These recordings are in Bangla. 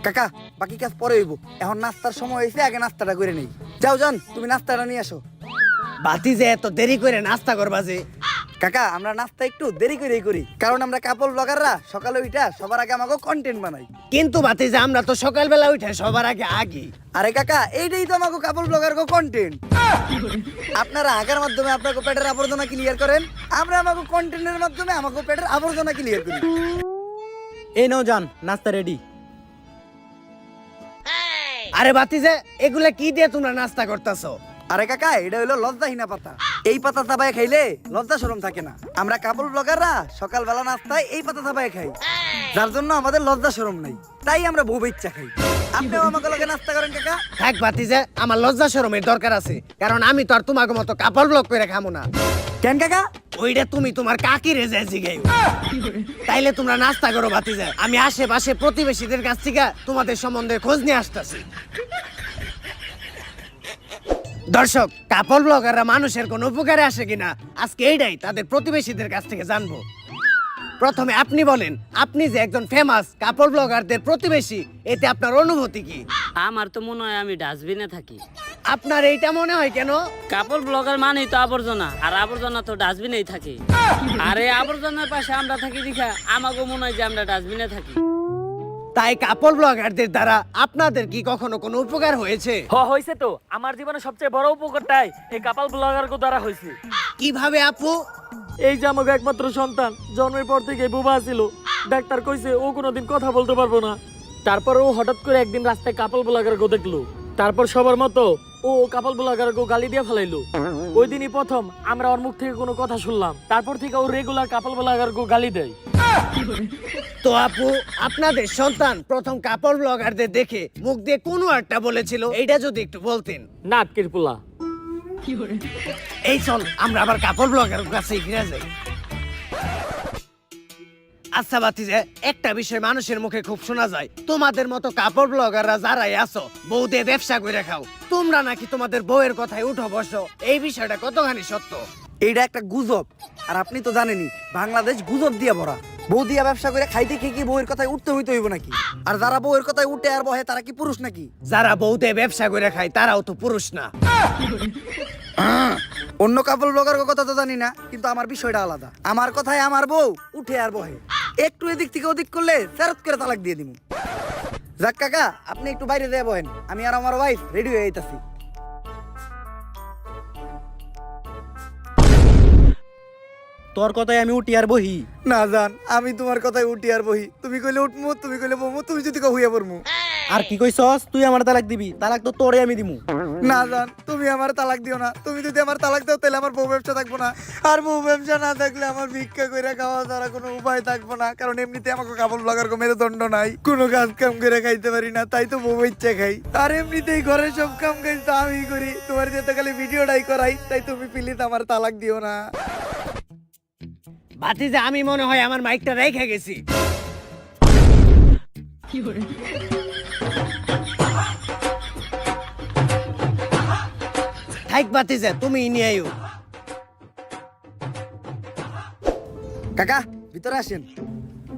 কাকা বাকি কাজ পরে হইব, এখন নাস্তার সময় হয়েছে, আগে নাস্তাটা করে নেই। যাও যান, তুমি নাস্তাটা নিয়ে আসো। বাতি যে এত দেরি করে নাস্তা করবা যে? কাকা আমরা নাস্তা একটু দেরি করেই করি, কারণ আমরা কাপল ব্লগাররা সকালে উঠা সবার আগে আমাকে কন্টেন্ট বানাই। কিন্তু বাতি যে আমরা তো সকালবেলা উঠে সবার আগে আগে। আরে কাকা এইটাই তো আমাকে কাপল ব্লগার কন্টেন্ট। আপনারা আগের মাধ্যমে আপনাকে পেটের আবর্জনা ক্লিয়ার করেন, আমরা আমাকে কন্টেন্টের মাধ্যমে আমাকে পেটের আবর্জনা ক্লিয়ার করি। এই নাও যান, নাস্তা রেডি। আরে বাতি যে এগুলা কি দিয়ে তোমরা নাস্তা করতেছো? আরে কাকা এটা হলো লজ্জাহীনা পাতা, এই পাতা চাবায় খাইলে লজ্জা শরম থাকে না। আমরা কাপল ব্লগাররা সকালবেলা নাস্তায় এই পাতা চাবায় খাই, যার জন্য আমাদের লজ্জা শরম নাই, তাই আমরা বউ ইচ্ছা খাই। আপনিও আমাকে লগে নাস্তা করেন কাকা। থাক বাতি যে, আমার লজ্জা শরমের দরকার আছে, কারণ আমি তো আর তোমাকে মতো কাপড় ব্লক করে খামো না। কেন কাকা? ওইটা তুমি তোমার কাকিরে যায় জিগাই। তাইলে তোমরা নাস্তা করো বাতি যে, আমি আশেপাশে প্রতিবেশীদের কাছ থেকে তোমাদের সম্বন্ধে খোঁজ নিয়ে আসতেছি। দর্শক, কাপড় ব্লগাররা মানুষের কোন উপকারে আসে কিনা আজকে এইটাই তাদের প্রতিবেশীদের কাছ থেকে জানবো। প্রথমে আপনি বলেন, আপনি যে একজন ফেমাস কাপড় ব্লগারদের প্রতিবেশী, এতে আপনার অনুভূতি কি? আমার তো মনে হয় আমি ডাস্টবিনে থাকি। আপনার এইটা মনে হয় কেন? কাপড় ব্লগার মানেই তো আবর্জনা, আর আবর্জনা তো ডাস্টবিনেই থাকে। আর এই আবর্জনার পাশে আমরা থাকি দেখা আমাকে মনে হয় যে আমরা ডাস্টবিনে থাকি। তাই কাপড় ব্লগারদের দ্বারা আপনাদের কি কখনো কোনো উপকার হয়েছে? হয়েছে তো। আমার জীবনে সবচেয়ে বড় উপকারটাই এই কাপাল ব্লগার দ্বারা হয়েছে। কিভাবে আপু? এই যে আমাকে একমাত্র সন্তান জন্মের পর থেকে বোবা ছিল, ডাক্তার কইছে ও কোনোদিন কথা বলতে পারবো না। তারপর ও হঠাৎ করে একদিন রাস্তায় কাপাল ব্লগার দেখলো, তারপর সবার মতো ও কাপাল ব্লগার গালি দিয়ে ফেলাইলো। ওই দিনই প্রথম আমরা ওর মুখ থেকে কোনো কথা শুনলাম, তারপর থেকে ও রেগুলার কাপাল ব্লগার গালি দেয়। তো আপু, আপনাদের সন্তান প্রথম কাপড় ব্লগারদের দেখে মুখ দিয়ে কোন একটা বলেছিল, এইটা যদি একটু বলতেন। নাটকের পোলা। এই চল আমরা আবার কাপড় ব্লগার কাছে ফিরে যাই। আচ্ছা বাতিজা, একটা বিষয় মানুষের মুখে খুব শোনা যায়, তোমাদের মতো কাপড় ব্লগাররা যারাই আছো বউ দিয়ে ব্যবসা করে খাও, তোমরা নাকি তোমাদের বউয়ের কথায় উঠো বসো, এই বিষয়টা কতখানি সত্য? এইটা একটা গুজব, আর আপনি তো জানেনই বাংলাদেশ গুজব দিয়ে ভরা। বউ দিয়া ব্যবসা করে খাইতে খেয়ে কি বউয়ের কথায় উঠতে হইতে হইব নাকি? আর যারা বউয়ের কথায় উঠে আর বহে তারা কি পুরুষ নাকি? যারা বউ দিয়ে ব্যবসা করে খায় তারাও তো পুরুষ না। অন্য কাপল ব্লগার কথা তো জানি না, কিন্তু আমার বিষয়টা আলাদা। আমার কথায় আমার বউ উঠে আর বহে, একটু এদিক থেকে ওদিক করলে ফেরত করে তালাক দিয়ে দিব। যাক কাকা, আপনি একটু বাইরে দিয়ে বহেন, আমি আর আমার ওয়াইফ রেডি হয়ে যাইতাছি। তোর কথায় আমি উঠি আর বহি? না জান, আমি তোমার কথায় উঠি আর বহি, তুমি কইলে উঠমু, তুমি কইলে বমু, তুমি যদি হুইয়া পড়মু। আর কি কইছস? তুই আমার তালাক দিবি? তালাক তো তোরে আমি দিমু। না জান, তুমি আমার তালাক দিও না। তুমি যদি আমার তালাক দাও তাহলে আমার বউ ব্যবসা থাকবো না, আর বউ ব্যবসা না থাকলে আমার ভিক্ষা করে খাওয়া ছাড়া কোনো উপায় থাকবো না। কারণ এমনিতে আমাকে কাপড় ব্লগার মেরুদণ্ড নাই, কোনো কাজ কাম করে খাইতে পারি না, তাই তো বউ ইচ্ছা খাই। আর এমনিতেই ঘরে সব কাম কাজ তো আমি করি, তোমার যেতে খালি ভিডিওটাই করাই, তাই তুমি প্লিজ আমার তালাক দিও না। বাতিজা, আমি মনে হয় আমার মাইকটা রেখে গেছি। থাক বাতিজা, তুমি নিয়ে আইও। কাকা ভিতরে আসেন।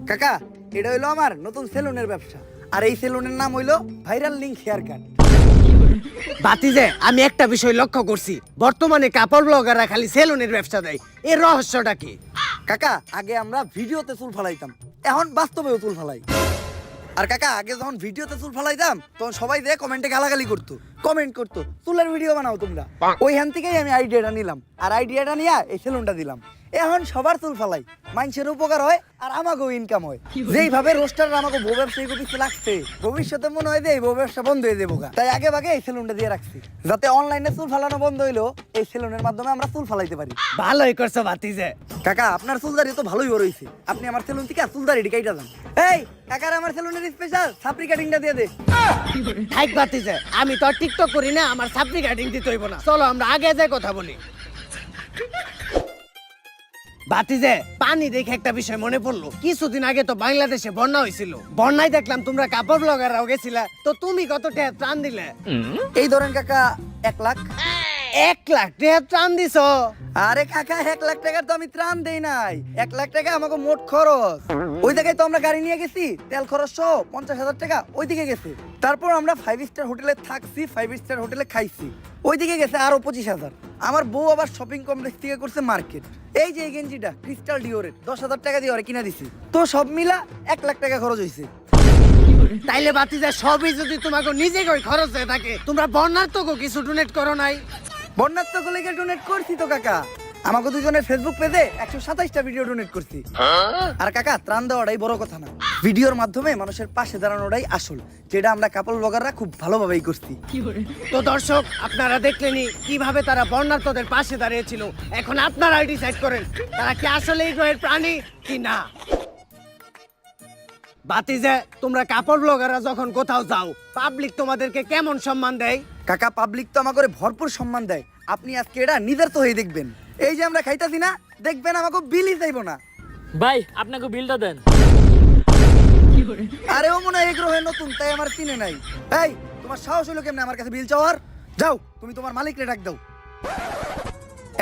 কাকা, এটা হইলো আমার নতুন সেলুনের ব্যবসা, আর এই সেলুনের নাম হইলো ভাইরাল লিংক হেয়ার কাট। বাতিজে, আমি একটা বিষয় লক্ষ্য করছি, বর্তমানে কাপড় ব্লগাররা খালি সেলুনের ব্যবসা দেয়, এর রহস্যটা কি? কাকা, আগে আমরা ভিডিওতে চুল ফালাইতাম, এখন বাস্তবেও চুল ফালাই। আর কাকা, আগে যখন ভিডিওতে চুল ফালাইতাম তখন সবাই দিয়ে কমেন্টে গালাগালি করতো, কমেন্ট করতো চুলের ভিডিও বানাও তোমরা। ওইখান থেকেই আমি আইডিয়াটা নিলাম, আর আইডিয়াটা নিয়ে এই সেলুনটা দিলাম। এখন সবার চুল ফালাই, মানুষের উপকার হয় আর আমাকেও ইনকাম হয়। যেইভাবে রোস্টার আমাকে বউ ব্যবসায়ী পিছিয়ে লাগছে, ভবিষ্যতে মনে হয় যে এই বউ ব্যবসা বন্ধ হয়ে যাবো, তাই আগে ভাগে এই সেলুনটা দিয়ে রাখছি, যাতে অনলাইনে চুল ফালানো বন্ধ হইলো এই সেলুনের মাধ্যমে আমরা চুল ফালাইতে পারি। ভালোই করছো বাতিজে। কাকা, আপনার চুলদারি তো ভালোই বড় হইছে, আপনি আমার সেলুন থেকে চুলদারি কাইটা যান। এই কাকার আমার সেলুনের স্পেশাল সাপরি কাটিংটা দিয়ে দে। থাক বাতিজে, আমি তো আর টিকটক করি না, আমার সাপ্লি কাটিং দিতে হইব না, চলো আমরা আগে যাই কথা বলি। বাতিজে, পানি দেখে একটা বিষয় মনে পড়লো, কিছুদিন আগে তো বাংলাদেশে বন্যা হয়েছিল, বন্যায় দেখলাম তোমরা কাপড় ব্লগাররাও গেছিলা, তো তুমি কত টাকা ত্রাণ দিলে? এই ধরেন কাকা 1 লাখ। 1 লাখ টাকা ত্রাণ দিছ? আরে কাকা 1 লাখ টাকার তো আমি ত্রাণ দেই নাই, 1 লাখ টাকা আমাকে মোট খরচ। ওই জায়গায় তো আমরা গাড়ি নিয়ে গেছি, তেল খরচ সহ 50,000 টাকা ওইদিকে গেছে। তারপর আমরা 5 স্টার হোটেলে থাকছি, 5 স্টার হোটেলে খাইছি, ওইদিকে গেছে আরো 25,000। আমার বউ আবার শপিং কমপ্লেক্স থেকে করছে মার্কেট। এই যে এই গেঞ্জিটা ক্রিস্টাল ডিওরের 10,000 টাকা দিয়ে ওরে কিনা দিছি, তো সব মিলা 1 লাখ টাকা খরচ হয়েছে। তাইলে বাতিজা সবই যদি তোমাকে নিজে কই খরচ হয়ে থাকে, তোমরা বন্যার তো কিছু ডোনেট করো নাই? বন্যার তো গুলিকে ডোনেট করছি তো কাকা, আমাকে দুজনের ফেসবুক পেজে 127টা ভিডিও ডোনেট করছি। আর কাকা ত্রাণ দেওয়াটাই বড় কথা না, ভিডিওর মাধ্যমে মানুষের পাশে দাঁড়ানোটাই আসল, যেটা আমরা কাপল ব্লগাররা খুব ভালোভাবেই করছি। তো দর্শক, আপনারা দেখলেনই কিভাবে তারা বন্যার্তদের পাশে দাঁড়িয়েছিল। এখন আপনারাই ডিসাইড করেন তারা কি আসলে এই গ্রহের প্রাণী কি না। বাতিজা, তোমরা কাপড় ব্লগাররা যখন কোথাও যাও, পাবলিক তোমাদেরকে কেমন সম্মান দেয়? কাকা পাবলিক তো আমাকে ভরপুর সম্মান দেয়, আপনি আজকে এটা নিজের তো হয়ে দেখবেন। এই যে আমরা খাইতাছি না, দেখবেন আমাকে বিলই চাইবো না। ভাই আপনাকে বিলটা দেন। আরে ও মনে হয় এই গ্রহে নতুন, তাই আমার চিনে নাই। এই তোমার সাহস হলো কেমনে আমার কাছে বিল চাওয়ার? যাও তুমি তোমার মালিকরে ডাক দাও।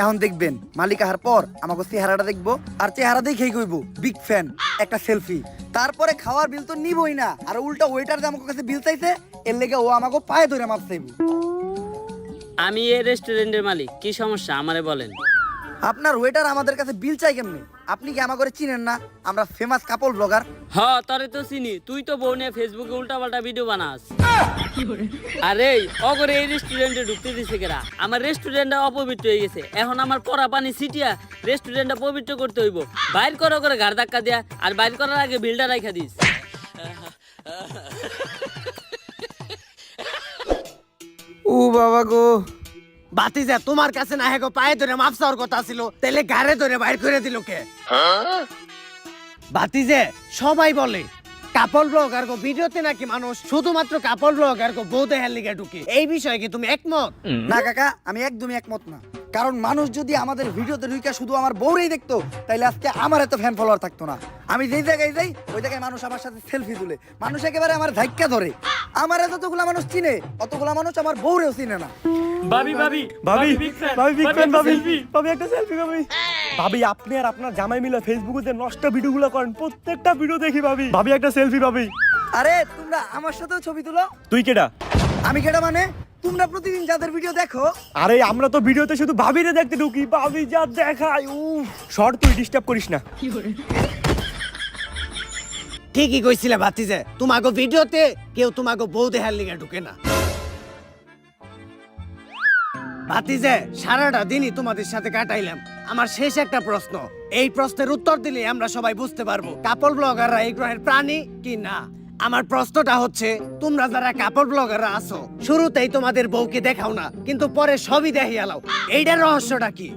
এখন দেখবেন মালিক আহার পর আমাকে চেহারাটা দেখবো, আর চেহারা দেখেই কইবো বিগ ফ্যান, একটা সেলফি। তারপরে খাওয়ার বিল তো নিবই না, আর উল্টা ওয়েটার যে আমার কাছে বিল চাইছে, এর লেগে ও আমাকে পায়ে ধরে মাপ চাইবো। আমি এই রেস্টুরেন্টের মালিক, কি সমস্যা আমারে বলেন। আপনার ওয়েটার আমাদের কাছে বিল চাই কেমনে? আপনি কি আমাকে চিনেন না? আমরা ফেমাস কাপল ব্লগার। হ তরে তো চিনি, তুই তো বউ নিয়ে ফেসবুকে উল্টাপাল্টা ভিডিও বানাস। আরে অগরে এই রেস্টুরেন্টে ঢুকতে দিছে কেরা? আমার রেস্টুরেন্টটা অপবিত্র হয়ে গেছে, এখন আমার পরা পানি ছিটিয়া রেস্টুরেন্টটা পবিত্র করতে হইব। বাইর করো করে ঘাড় ধাক্কা দিয়া, আর বাইর করার আগে বিলটা রাখা দিস। ও বাবা গো, বাতিজা, তোমার কাছে না হেগো পায়ে ধরে মাপ চাওয়ার কথা ছিল, তাহলে গাড়ে ধরে বাইর করে দিল কে? বাতিজে, সবাই বলে কাপল ব্লগার গো ভিডিওতে নাকি মানুষ শুধুমাত্র কাপল ব্লগার গো বউ দেখার লিগে ঢুকে। এই বিষয়ে কি তুমি একমত? না কাকা, আমি একদমই একমত না। কারণ মানুষ যদি আমাদের ভিডিওতে ঢুকে শুধু আমার বউরেই দেখতো, তাইলে আজকে আমার এত ফ্যান ফলোয়ার থাকতো না। আমি যেই জায়গায় যাই ওই জায়গায় মানুষ আমার সাথে সেলফি তুলে, মানুষ একেবারে আমার ধাক্কা ধরে। আমার যতগুলা মানুষ চিনে, অতগুলা মানুষ আমার বউরেও চিনে না। ভাবি ভাবি ভাবি বিগ ফ্যান, ভাবি বিগ ফ্যান, ভাবি selfie। ভাবি একটা সেলফি ভাবি। ভাবি আপনি আর আপনার জামাই মিলে ফেসবুকে যে নষ্ট ভিডিওগুলো করেন, প্রত্যেকটা ভিডিও দেখি ভাবি। ভাবি একটা সেলফি ভাবি। আরে তোমরা আমার সাথেও ছবি তুলো। তুই কেডা? আমি কেডা মানে? তোমরা প্রতিদিন যাদের ভিডিও দেখো। আরে আমরা তো ভিডিওতে শুধু ভাবিরে দেখতে ঢুকি, ভাবি যা দেখায় শর্ট, তুই ডিস্টার্ব করিস না। ঠিকই কইছিলে বাতিজে, তোমাগো ভিডিওতে কেউ তোমাগো বউ দেখার লিগে ঢুকে না। বাতিজে, সারাটা দিনই তোমাদের সাথে কাটাইলাম। আমার শেষ একটা প্রশ্ন, এই প্রশ্নের উত্তর দিলে আমরা সবাই বুঝতে পারবো কাপল ব্লগাররা এই গ্রহের প্রাণী কি না। আমার প্রশ্নটা হচ্ছে, তোমরা যারা কাপল ব্লগাররা আছো, শুরুতেই তোমাদের বউকে দেখাও না, কিন্তু পরে সবই দেখিয়ে আলাও। এইটার রহস্যটা কি?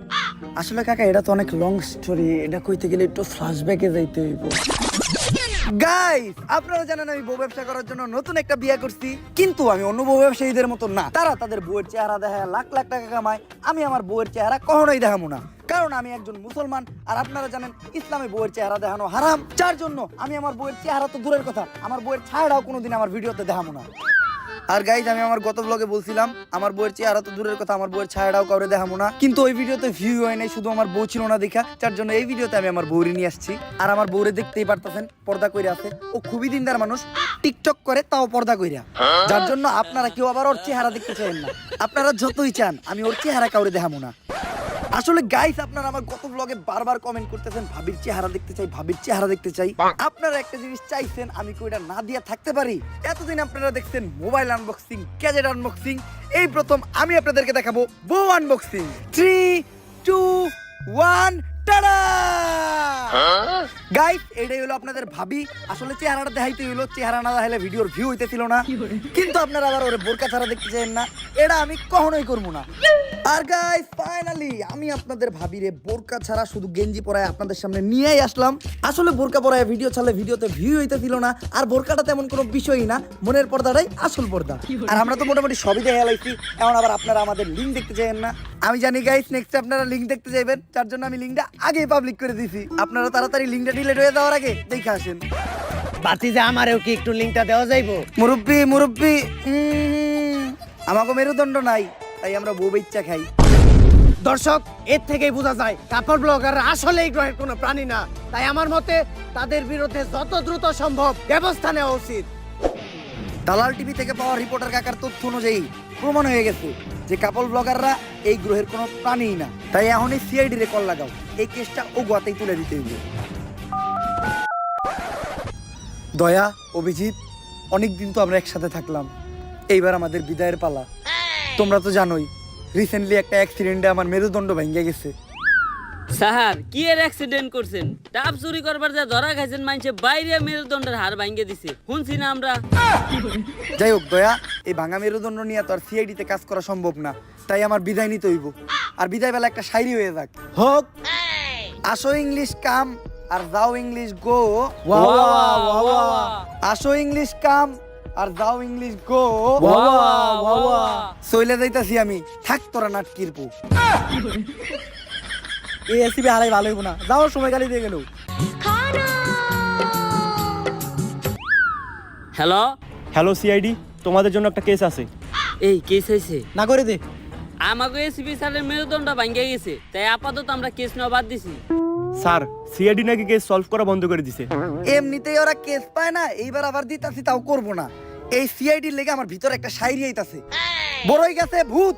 আসলে কাকা এটা তো অনেক লং স্টোরি, এটা কইতে গেলে একটু ফ্ল্যাশব্যাকে যাইতে হইব। গাইস, আপনারা জানেন আমি বউ ব্যবসা করার জন্য নতুন একটা বিয়ে করছি, কিন্তু আমি অন্য বউ ব্যবসায়ীদের মতো না। তারা তাদের বউয়ের চেহারা দেখায় লাখ লাখ টাকা কামায়, আমি আমার বউয়ের চেহারা কখনোই দেখাবো না, কারণ আমি একজন মুসলমান। আর আপনারা জানেন ইসলামে বউয়ের চেহারা দেখানো হারাম, যার জন্য আমি আমার বউয়ের চেহারা তো দূরের কথা, আমার বউয়ের ছায়াটাও কোনোদিন আমার ভিডিওতে দেখাবো না। আর গাইজ, আমি আমার গত ব্লগে বলছিলাম আমার বউয়ের চেহারা তো দূরের কথা, আমার বউয়ের ছায়াটাও কাউরে দেখাবো না, কিন্তু ওই ভিডিওতে ভিউ হয় নাই, শুধু আমার বউ ছিল না দেখা, যার জন্য এই ভিডিওতে আমি আমার বউরে নিয়ে আসছি। আর আমার বউরে দেখতেই পারতেছেন পর্দা কইরা আছে, ও খুবই দিনদার মানুষ, টিকটক করে তাও পর্দা কইরা, যার জন্য আপনারা কেউ আবার ওর চেহারা দেখতে চান না। আপনারা যতই চান আমি ওর চেহারা কাউরে দেখাবো না। আসলে গাইস, আপনারা আমার গত ব্লগে বারবার কমেন্ট করতেছেন ভাবির চেহারা দেখতে চাই, ভাবির চেহারা দেখতে চাই। আপনারা একটা জিনিস চাইছেন, আমি কি ওটা না দিয়ে থাকতে পারি? এতদিন আপনারা দেখছেন মোবাইল আনবক্সিং, গ্যাজেট আনবক্সিং, এই প্রথম আমি আপনাদেরকে দেখাবো বউ আনবক্সিং। 3, 2, 1 টাডা! গাইস, এটাই হলো আপনাদের ভাবি। আসলে চেহারাটা দেখাইতে হইলো, চেহারা না দেখাইলে ভিডিওর ভিউ হইতেছিল না, কিন্তু আপনারা আবার ওরে বোরকা ছাড়া দেখতে চান না, এটা আমি কখনোই করবো না। আর গাইস, ফাইনালি আমি আপনাদের ভাবিরে বোরকা ছাড়া শুধু গেঞ্জি পরায় আপনাদের সামনে নিয়েই আসলাম। আসলে বোরকা পরায় ভিডিও ছাড়লে ভিডিওতে ভিউ হইতেছিল না, আর বোরকাটা তেমন কোনো বিষয়ই না, মনের পর্দাটাই আসল পর্দা। আর আমরা তো মোটামুটি সবই দেখে লাইছি, এখন আবার আপনারা আমাদের লিঙ্ক দেখতে চাইেন না। আমি জানি গাইস, নেক্সট আপনারা লিঙ্ক দেখতে যাবেন, তার জন্য আমি লিঙ্কটা আগেই পাবলিক করে দিছি। আপনারা তাড়াতাড়ি লিঙ্কটা ডিলিট হয়ে যাওয়ার আগে দেখে আসেন। বাতিজা, আমারেও কি একটু লিঙ্কটা দেওয়া যাইবো? মুরব্বি আমাকে মেরুদণ্ড নাই, তাই আমরা বউ বাচ্চা খাই। দর্শক, এর থেকেই বোঝা যায় কাপড় ব্লগাররা আসলে এই গ্রহের কোনো প্রাণী না। তাই আমার মতে তাদের বিরুদ্ধে যত দ্রুত সম্ভব ব্যবস্থা নেওয়া উচিত। দালাল টিভি থেকে পাওয়া রিপোর্টার কাকার তথ্য অনুযায়ী প্রমাণ হয়ে গেছে যে কাপল ব্লগাররা এই গ্রহের কোনো প্রাণীই না। তাই এখনই সিআইডি রে কল লাগাও, এই কেসটা ও গোয়াতেই তুলে দিতে হইবে। দয়া, অভিজিৎ, অনেকদিন তো আমরা একসাথে থাকলাম, এইবার আমাদের বিদায়ের পালা। তোমরা তো জানোই রিসেন্টলি একটা অ্যাক্সিডেন্টে আমার মেরুদণ্ড ভেঙে গেছে। স্যার কি এর অ্যাক্সিডেন্ট করছেন? ডাব চুরি করবার যা ধরা খাইছেন মাইনছে বাইরে মেরুদণ্ডের হাড় ভাঙিয়ে দিছে, শুনছি না আমরা। যাই হোক দয়া, এই ভাঙা মেরুদণ্ড নিয়ে তো আর সিআইডিতে কাজ করা সম্ভব না, তাই আমার বিদায় নিতে হইব। আর বিদায় বেলা একটা শায়রি হয়ে যাক। হোক। আসো ইংলিশ কাম আর যাও ইংলিশ গো, ওয়া ওয়া ওয়া ওয়া আসো ইংলিশ কাম আর যাও ইংলিশ গো, ওয়া ওয়া ওয়া। চইলে যাইতাছি আমি, থাক তোরা নাটকির পু। এই এসিবি হারাই ভালো হইব না, যাওয়ার সময় গালি দিয়ে গেল। হ্যালো, হ্যালো সিআইডি, তোমাদের জন্য একটা কেস আছে। এই কেস হয়েছে? না করে দে। আমাকে এসপি স্যারের মেরুদণ্ড ভাঙিয়ে গেছে, তাই আপাতত আমরা কেস নেওয়া বাদ দিছি। স্যার, সিআইডি নাকি কেস সলভ করা বন্ধ করে দিছে। এমনিতেই ওরা কেস পায় না, এইবার আবার দিতাছি তাও করবো না। এই সিআইডির লেগে আমার ভিতরে একটা শায়রি আইতাছে, বড়ই গেছে ভূত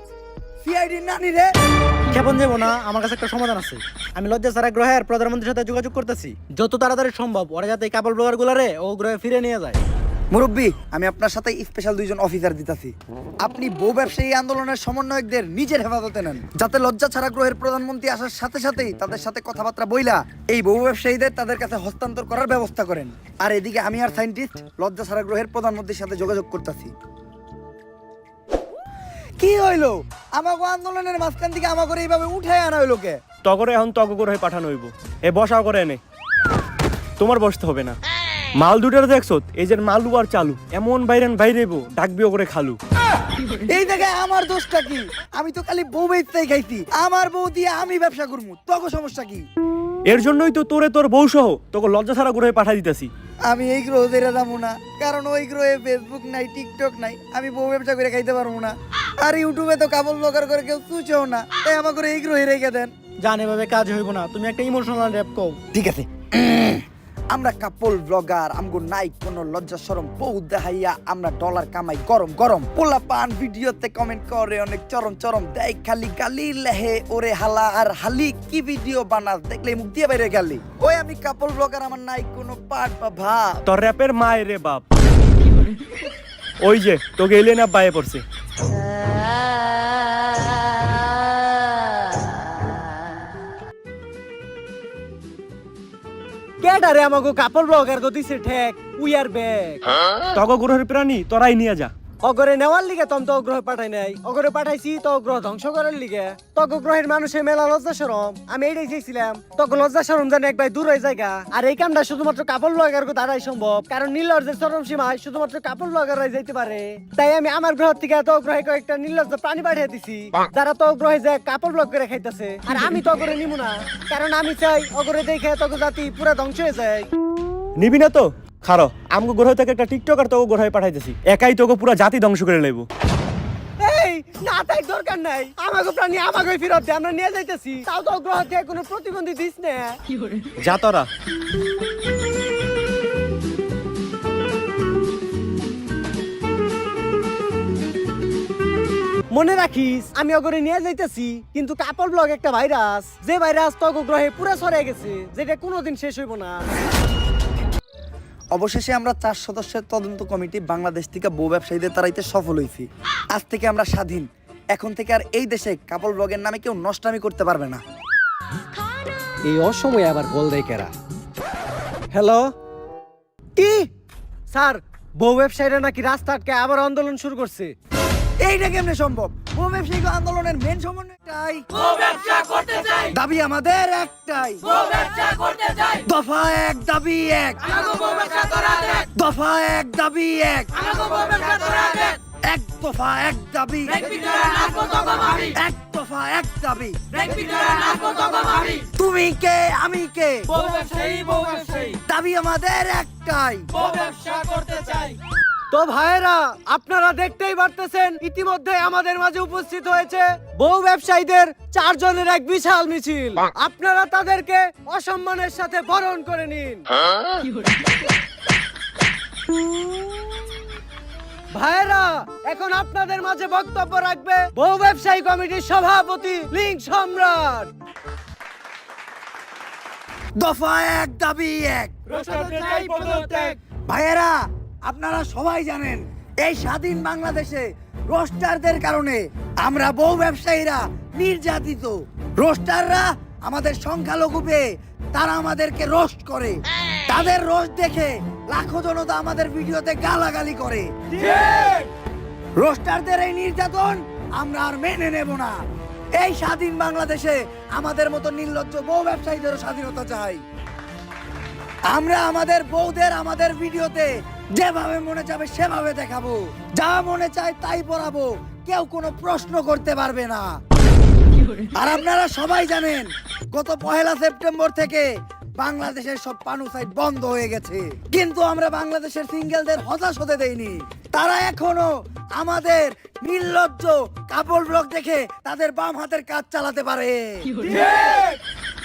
সিআইডির নানি রে। ক্ষেপণ যাবো না, আমার কাছে একটা সমাধান আছে। আমি লজ্জা ছাড়া গ্রহের প্রধানমন্ত্রীর সাথে যোগাযোগ করতেছি, যত তাড়াতাড়ি সম্ভব ওরা যাতে এই কাপড় ব্লগার গুলারে ও গ্রহে ফিরে নিয়ে যায়। মুরব্বী, আমি আপনার সাথে স্পেশাল 2 জন অফিসার দিতাছি। আপনি বউ ব্যবসায়ী আন্দোলনের সমন্বয়কদের নিজের হেফাজতে নেন, যাতে লজ্জা ছাড়া গ্রহের প্রধানমন্ত্রী আসার সাথে সাথেই তাদের সাথে কথাবার্তা বইলা এই বউ ব্যবসায়ীদের তাদের কাছে হস্তান্তর করার ব্যবস্থা করেন। আর এদিকে আমি আর সায়েন্টিস্ট লজ্জা ছাড়া গ্রহের প্রধানমন্ত্রীর সাথে যোগাযোগ করতেছি। কি হইলো? আমাকে আন্দোলনের মাঝখান থেকে আমাকে এইভাবে উঠায় আনা হইলো কে? তগরে এখন তগর হয়ে পাঠানো হইব। এ বসাও করে এনে, তোমার বসতে হবে না। মাল দুটার দেখছো, এই যে মালু আর চালু এমন বাইরেবো ডাকবিও করে খালু। এই জায়গায় আমার দোষটা কি? আমি তো খালি বউ বেচতেই খাইছি, আমার বউ দিয়ে আমি ব্যবসা করবো, তখন সমস্যা কি? এর জন্যই তো তোরে তোর বউ সহ তোকে লজ্জা ছাড়া গ্রহে পাঠাই দিতেছি। আমি এই গ্রহ ছেড়ে যাবো না, কারণ ওই গ্রহে ফেসবুক নাই, টিকটক নাই, আমি বউ ব্যবসা করে খাইতে পারবো না। আর ইউটিউবে তো কাপড় ব্লগার করে কেউ চুচেও না, তাই আমাকে এই গ্রহে রেখে দেন। জান এভাবে কাজ হইব না, তুমি একটা ইমোশনাল র্যাপ কও। ঠিক আছে, আমরা কাপল ব্লগার, আমগো নাই কোনো লজ্জা শরম, বউ দেখাইয়া আমরা ডলার কামাই গরম গরম। পোলা পান ভিডিওতে কমেন্ট করে অনেক চরম চরম, দেয় খালি গালি লেহে ওরে হালা আর হালি, কি ভিডিও বানাস দেখলে মুখ দিয়ে বাইরে গালি। ওই আমি কাপল ব্লগার, আমার নাই কোনো পাট বা ভাব। তোর র্যাপের মায়ের রে বাপ, ওই যে তোকে এলিয়ে না বায়ে পড়ছে। কেডারে আমাকে কাপড় ব্লগার গো দিছে ঠেক, উই আর ব্যাক। তগ গ্রহের প্রাণী তোরাই নিয়ে যা। অগরে নেওয়ার লিগে তম তো গ্রহ পাঠাই নাই, অগরে পাঠাইছি তো গ্রহ ধ্বংস করার লিগে। তগ গ্রহের মানুষের মেলা লজ্জা শরম, আমি এইটাই চাইছিলাম তগ লজ্জা শরম যেন একবার দূর হয়ে জায়গা। আর এই কামটা শুধুমাত্র কাপড় ব্লগার গো দ্বারাই সম্ভব, কারণ নীলজ্জের চরম সীমায় শুধুমাত্র কাপড় ব্লগাররাই যাইতে পারে। তাই আমি আমার গ্রহ থেকে তো গ্রহে কয়েকটা নীলজ্জ প্রাণী পাঠিয়ে দিছি, যারা তো গ্রহে যে কাপড় ব্লগ করে খাইতেছে। আর আমি তো অগরে নিব না, কারণ আমি চাই অগরে দেখে তগ জাতি পুরা ধ্বংস হয়ে যায়। নিবি না তো খারো, আমগো গ্রহ থেকে একটা টিকটকার তোকে গ্রহে পাঠাইতেছি, একাই তোকে পুরা জাতি ধ্বংস করে লইব। এই না, তাই দরকার নাই, আমাকে প্রাণী আমাকে ফেরত দে, আমরা নিয়ে যাইতেছি। তাও তো গ্রহ থেকে কোনো প্রতিবন্ধী দিস না। যা তোরা। মনে রাখিস আমি অগরে নিয়ে যাইতেছি, কিন্তু কাপড় ব্লগ একটা ভাইরাস, যে ভাইরাস তো গ্রহে পুরা ছড়িয়ে গেছে, যেটা কোনোদিন শেষ হইব না। অবশেষে আমরা 4 সদস্যের তদন্ত কমিটি বাংলাদেশ থেকে বউ ব্যবসায়ীদের তাড়াইতে সফল হয়েছি। আজ থেকে আমরা স্বাধীন, এখন থেকে আর এই দেশে কাপল ব্লগের নামে কেউ নষ্টামি করতে পারবে না। এই অসময়ে আবার কল দেয় কেরা? হ্যালো, কি স্যার, বউ ব্যবসায়ীরা নাকি রাস্তা আটকে আবার আন্দোলন শুরু করছে। এইটা কেমনে সম্ভব? বউ ব্যবসায়ী আন্দোলনের মেন সমন্বয়টাই দাবি আমাদের একটাই, দফা 1 দাবি 1, দফা 1 দাবি 1, 1 দফা 1 দাবি, 1 দফা 1 দাবি। তুমি কে আমি কে, দাবি আমাদের একটাই, তো ভাইরা আপনারা দেখতেই পারতেছেন ইতিমধ্যে আমাদের মাঝে উপস্থিত হয়েছে বউ ব্যবসায়ীদের 4 জনের এক বিশাল মিছিল। আপনারা তাদেরকে অসম্মানের সাথে বরণ করে নিন। ভাইরা এখন আপনাদের মাঝে বক্তব্য রাখবে বউ ব্যবসায়ী কমিটির সভাপতি লিঙ্ক সম্রাট। দফা এক দাবি এক। ভাইয়েরা, আপনারা সবাই জানেন এই স্বাধীন বাংলাদেশে রোস্টারদের কারণে আমরা বউ ব্যবসায়ীরা নির্যাতিত। রোস্টাররা আমাদের সংখ্যালঘু পেয়ে তারা আমাদেরকে রোস্ট করে। তাদের রোস্ট দেখে লাখো জনতা আমাদের ভিডিওতে গালাগালি করে। রোস্টারদের এই নির্যাতন আমরা আর মেনে নেব না। এই স্বাধীন বাংলাদেশে আমাদের মতো নির্লজ্জ বউ ব্যবসায়ীদেরও স্বাধীনতা চাই। আমরা আমাদের বউদের আমাদের ভিডিওতে যেভাবে মনে চাবে সেভাবে দেখাবো, যা মনে চায় তাই পড়াবো, কেউ কোনো প্রশ্ন করতে পারবে না। আর আপনারা সবাই জানেন গত 1 সেপ্টেম্বর থেকে বাংলাদেশের সব পানু সাইট বন্ধ হয়ে গেছে, কিন্তু আমরা বাংলাদেশের সিঙ্গেলদের হতাশ হতে দেইনি। তারা এখনো আমাদের নির্লজ্জ কাপড় ব্লগ দেখে তাদের বাম হাতের কাজ চালাতে পারে।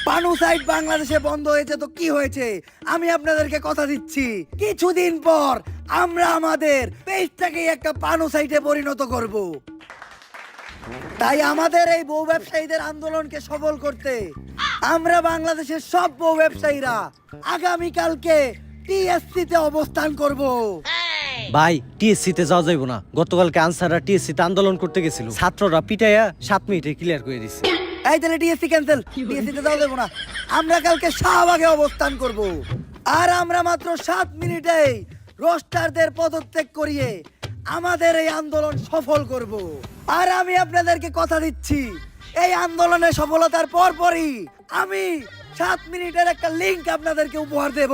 পানু সাইট বাংলাদেশে বন্ধ হয়েছে তো কি হয়েছে, আমি আপনাদেরকে কথা দিচ্ছি কিছুদিন পর আমরা আমাদের পেজটাকে একটা পানু সাইটে পরিণত করব। তাই আমাদের এই বউ ব্যবসায়ীদের আন্দোলনকে সফল করতে আমরা বাংলাদেশের সব বউ ব্যবসায়ীরা আগামীকালকে টিএসসি তে অবস্থান করব। ভাই টিএসসি তে যাওয়া যাইব না। গতকালকে আনসাররা টিএসসি তে আন্দোলন করতে গেছিল, ছাত্ররা পিটাইয়া 7 মিনিটে ক্লিয়ার করে দিছে। এই তাহলে টিএসসি ক্যান্সেল, টিএসসি তে যাওয়া যাবে না। আমরা কালকে শাহবাগে অবস্থান করব। আর আমরা মাত্র 7 মিনিটেই রোস্টারদের পদত্যাগ করিয়ে আমাদের এই আন্দোলন সফল করব। আর আমি আপনাদেরকে কথা দিচ্ছি এই আন্দোলনের সফলতার পরপরই আমি 7 মিনিটের একটা লিংক আপনাদেরকে উপহার দেব।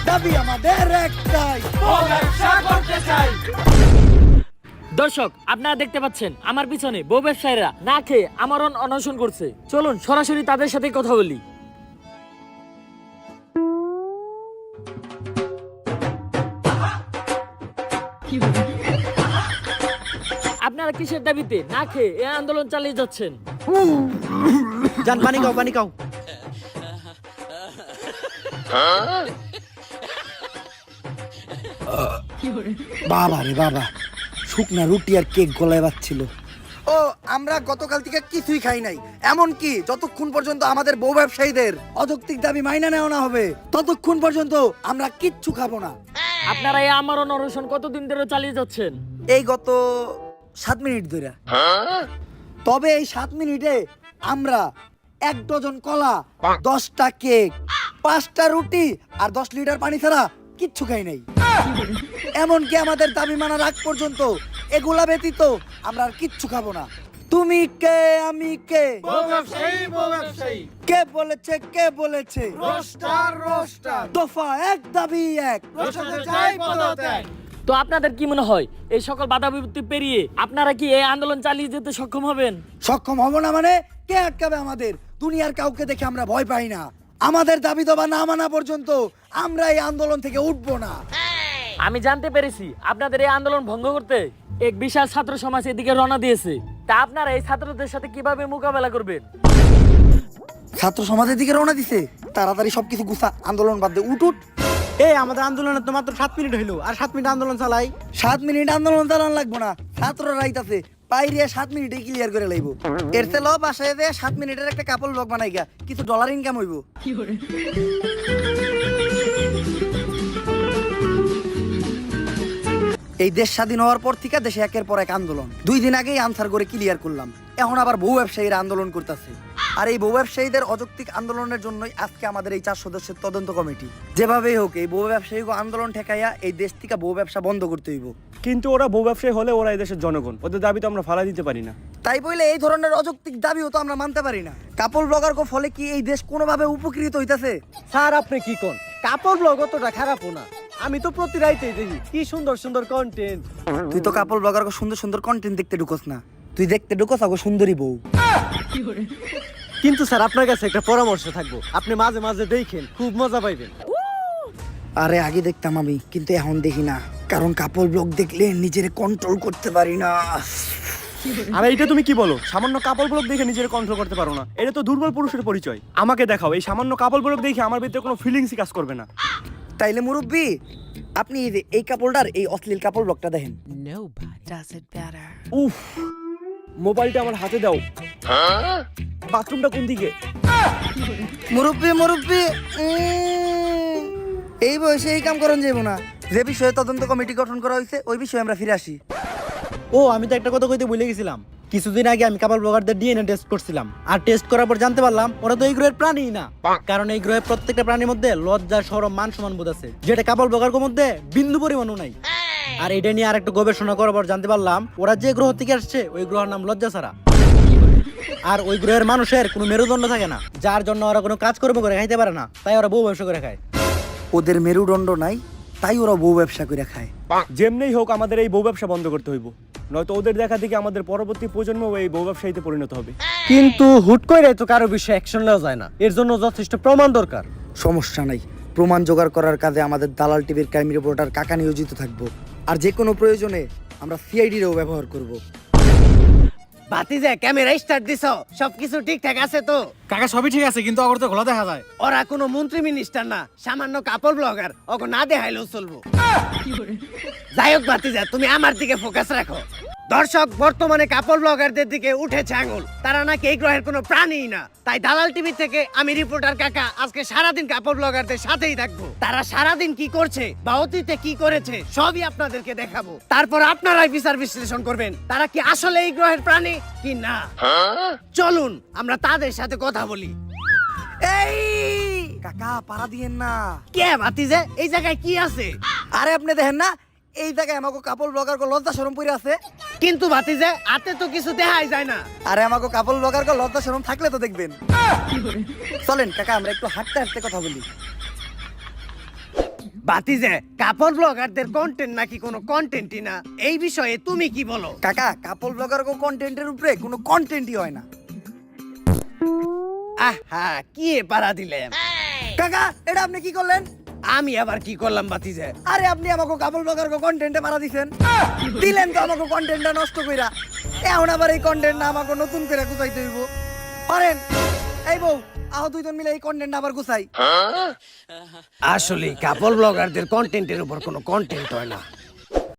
দাবি আমাদের একটাই, ব্যবসা করতে চাই। দর্শক, আপনারা দেখতে পাচ্ছেন আমার পিছনে বউ ব্যবসায়ীরা না খেয়ে আমরণ অনশন করছে। চলুন সরাসরি তাদের সাথে কথা বলি। আপনারা কিসের দাবিতে না খেয়ে এই আন্দোলন চালিয়ে যাচ্ছেন? জান পানি খাও, পানি খাও। বাবা রে বাবা, শুকনা রুটি আর কেক গলায় বাজছিল। ও আমরা গতকাল থেকে কিছুই খাই নাই, এমনকি যতক্ষণ পর্যন্ত আমাদের বউ ব্যবসায়ীদের অযৌক্তিক দাবি মাইনা নেওয়া না হবে ততক্ষণ পর্যন্ত আমরা কিচ্ছু খাবো না। আপনারা এই আমরণ অনশন কতদিন ধরে চালিয়ে যাচ্ছেন? এই গত 7 মিনিট ধরে। তবে এই 7 মিনিটে আমরা 1 ডজন কলা, 10টা কেক, 5টা রুটি আর 10 লিটার পানি ছাড়া কিচ্ছু খাই নাই। এমনকি আমাদের দাবি মানার আগ পর্যন্ত এগুলা ব্যতীত আমরা আর কিচ্ছু খাবো না। তুমি কে আমি কে, কে বলেছে কে বলেছে, দফা এক দাবি এক। তো আপনাদের কি মনে হয় এই সকল বাধা বিপত্তি পেরিয়ে আপনারা কি এই আন্দোলন চালিয়ে যেতে সক্ষম হবেন? সক্ষম হব না মানে কে আটকাবে আমাদের? দুনিয়ার কাউকে দেখে আমরা ভয় পাই না। আমাদের দাবি দাবা না মানা পর্যন্ত আমরা এই আন্দোলন থেকে উঠবো না। আমি জানতে পেরেছি আপনাদের এই আন্দোলন ভঙ্গ করতে এক বিশাল ছাত্র সমাজ এদিকে রওনা দিয়েছে। তা আপনারা এই ছাত্রদের সাথে কিভাবে মোকাবেলা করবেন? ছাত্র সমাজের দিকে রওনা দিছে, তাড়াতাড়ি সবকিছু গুছা, আন্দোলন বাদ দে, উঠ। এই আমাদের আন্দোলনের তো মাত্র 7 মিনিট হইলো, আর 7 মিনিট আন্দোলন চালাই। 7 মিনিট আন্দোলন চালান লাগবো না, ছাত্ররা রাইতাছে পাইরিয়া 7 মিনিটে ক্লিয়ার করে লাইব। এর চেয়ে লব আসে যে 7 মিনিটের একটা কাপড় ব্লগ বানাই গা, কিছু ডলার ইনকাম হইব। এই দেশ স্বাধীন হওয়ার পর থেকে দেশে একের পর এক আন্দোলন। 2 দিন আগেই আনসার করে ক্লিয়ার করলাম, এখন আবার বউ ব্যবসায়ীরা আন্দোলন করতেছে। আর এই বউ ব্যবসায়ীদের অযৌক্তিক আন্দোলনের জন্যই আজকে আমাদের এই 4 সদস্যের তদন্ত কমিটি। যেভাবেই হোক এই বউ ব্যবসায়ী আন্দোলন ঠেকাইয়া এই দেশ থেকে বউ ব্যবসা বন্ধ করতে হইব। কিন্তু ওরা বউ ব্যবসায়ী হলে ওরা এই দেশের জনগণ, ওদের দাবি তো আমরা ফালা দিতে পারি না। তাই বলে এই ধরনের অযৌক্তিক দাবিও তো আমরা মানতে পারি না। কাপড় ব্লগার কো ফলে কি এই দেশ কোনোভাবে উপকৃত হইতাছে? স্যার আপনি কি কোন? কাপড় ব্লগ অতটা খারাপও না, আমি তো প্রতি রাইতেই দেখি কি সুন্দর সুন্দর কন্টেন্ট। তুই তো কাপড় ব্লগার কো সুন্দর সুন্দর কন্টেন্ট দেখতে ঢুকোস না, তুই দেখতে ঢুকোস আগো সুন্দরী বউ। কিন্তু স্যার আপনার কাছে একটা পরামর্শ থাকবো, আপনি মাঝে মাঝে দেখেন, খুব মজা পাইবেন। আরে আগে দেখতাম আমি, কিন্তু এখন দেখি না, কারণ কাপড় ব্লগ দেখলে নিজের কন্ট্রোল করতে পারি না। আরে এটা তুমি কি বলো? সামান্য কাপড় ব্লগ দেখে নিজের কন্ট্রোল করতে পারো না? এটা তো দুর্বল পুরুষের পরিচয়। আমাকে দেখাও এই সামান্য কাপড় ব্লগ দেখে আমার ভিতরে কোনো ফিলিংসই কাজ করবে না। তাইলে মুরব্বি, আপনি এই কাপড়টার এই অশ্লীল কাপড় ব্লগটা দেখেন। উফ, মোবাইলটা আমার হাতে দাও। বাথরুমটা কোন দিকে? মুরব্বি মুরব্বি, এই বয়সে এই কাম করন যাইব না। যে বিষয়ে তদন্ত কমিটি গঠন করা হয়েছে ওই বিষয়ে আমরা ফিরে আসি। ও আমি তো একটা কথা কইতে ভুলে গেছিলাম। কিছুদিন আগে আমি কাপল ব্লগারদের ডিএনএ টেস্ট করছিলাম, আর টেস্ট করার পর জানতে পারলাম ওরা তো এই গ্রহের প্রাণী না। কারণ এই গ্রহের প্রত্যেকটা প্রাণীর মধ্যে লজ্জা, শরম, মান সম্মান বোধ আছে, যেটা কাপল ব্লগারের মধ্যে বিন্দু পরিমাণও নাই। আর এটা নিয়ে আর একটু গবেষণা করার পর জানতে পারলাম ওরা যে গ্রহ থেকে আসছে ওই গ্রহের নাম লজ্জা ছাড়া। আর ওই গ্রহের মানুষের কোনো মেরুদণ্ড থাকে না, যার জন্য ওরা কোনো কাজকর্ম করে খাইতে পারে না, তাই ওরা বউ ব্যবসা করে খায়। ওদের মেরুদণ্ড নাই, তাই ওরা বউ ব্যবসা করে খায়। যেমনেই হোক আমাদের এই বউ ব্যবসা বন্ধ করতে হইব, নয়তো ওদের দেখা দেখে আমাদের পরবর্তী প্রজন্ম এই বউ ব্যবসায়ীতে পরিণত হবে। কিন্তু হুট করে তো কারো বিষয়ে অ্যাকশন নেওয়া যায় না, এর জন্য যথেষ্ট প্রমাণ দরকার। সমস্যা নাই, প্রমাণ জোগাড় করার কাজে আমাদের দালাল টিভির ক্রাইম রিপোর্টার কাকা নিয়োজিত থাকবো। আর যে কোনো প্রয়োজনে আমরা সিআইডিরও ব্যবহার করব। বাতিজা ক্যামেরা স্টার্ট দিছো? সবকিছু ঠিকঠাক আছে তো? কাকা সবই ঠিক আছে, কিন্তু অগর তো ঘোলা দেখা যায়। ওরা কোনো মন্ত্রী মিনিস্টার না, সামান্য কাপড় ব্লগার, ওকে না দেখাইলেও চলবো। যাই হোক বাতিজা, তুমি আমার দিকে ফোকাস রাখো। দর্শক, বর্তমানে কাপড় ব্লগারদের দিকে উঠেছে আঙুল, তারা নাকি এই গ্রহের কোনো প্রাণীই না। তাই দালাল টিভি থেকে আমি রিপোর্টার কাকা আজকে সারাদিন কাপড় ব্লগারদের সাথেই থাকবো। তারা সারাদিন কি করছে বা অতীতে কি করেছে সবই আপনাদেরকে দেখাবো। তারপর আপনারাই বিচার বিশ্লেষণ করবেন তারা কি আসলে এই গ্রহের প্রাণী কি না। চলুন আমরা তাদের সাথে কথা বলি। এই কাকা, পাড়া দিয়েন না। কে বাতিজা, এই জায়গায় কি আছে? আরে আপনি দেখেন না, এই জায়গায় আমাকে কাপড় ব্লগার লজ্জা শরম পরে আছে। কিন্তু বাতিজা হাতে তো কিছু দেখাই যায় না। আরে আমাকে কাপড় ব্লগার লজ্জা শরম থাকলে তো দেখবেন। চলেন কাকা, আমরা একটু হাঁটতে হাঁটতে কথা বলি। বাতিজা, কাপড় ব্লগারদের কন্টেন্ট নাকি কোনো কন্টেন্টই না, এই বিষয়ে তুমি কি বলো? কাকা, কাপড় ব্লগার কন্টেন্টের উপরে কোনো কন্টেন্টই হয় না। আহা, কি পারা দিলেন কাকা, এটা আপনি কি করলেন? আমি আবার কি করলাম বাতিজা? আরে আপনি আমাকে কাপড় ব্লগার কন্টেন্টে মারা দিছেন। দিলেন তো আমাকে কন্টেন্টটা নষ্ট কইরা। এখন আবার এই কন্টেন্টটা আমাকে নতুন করে গুছাইতে হইব। পারেন? এই বউ, আহ দুইজন মিলে এই কন্টেন্ট আবার গুছাই। আসলে কাপড় ব্লগারদের কন্টেন্টের উপর কোনো কন্টেন্ট হয় না।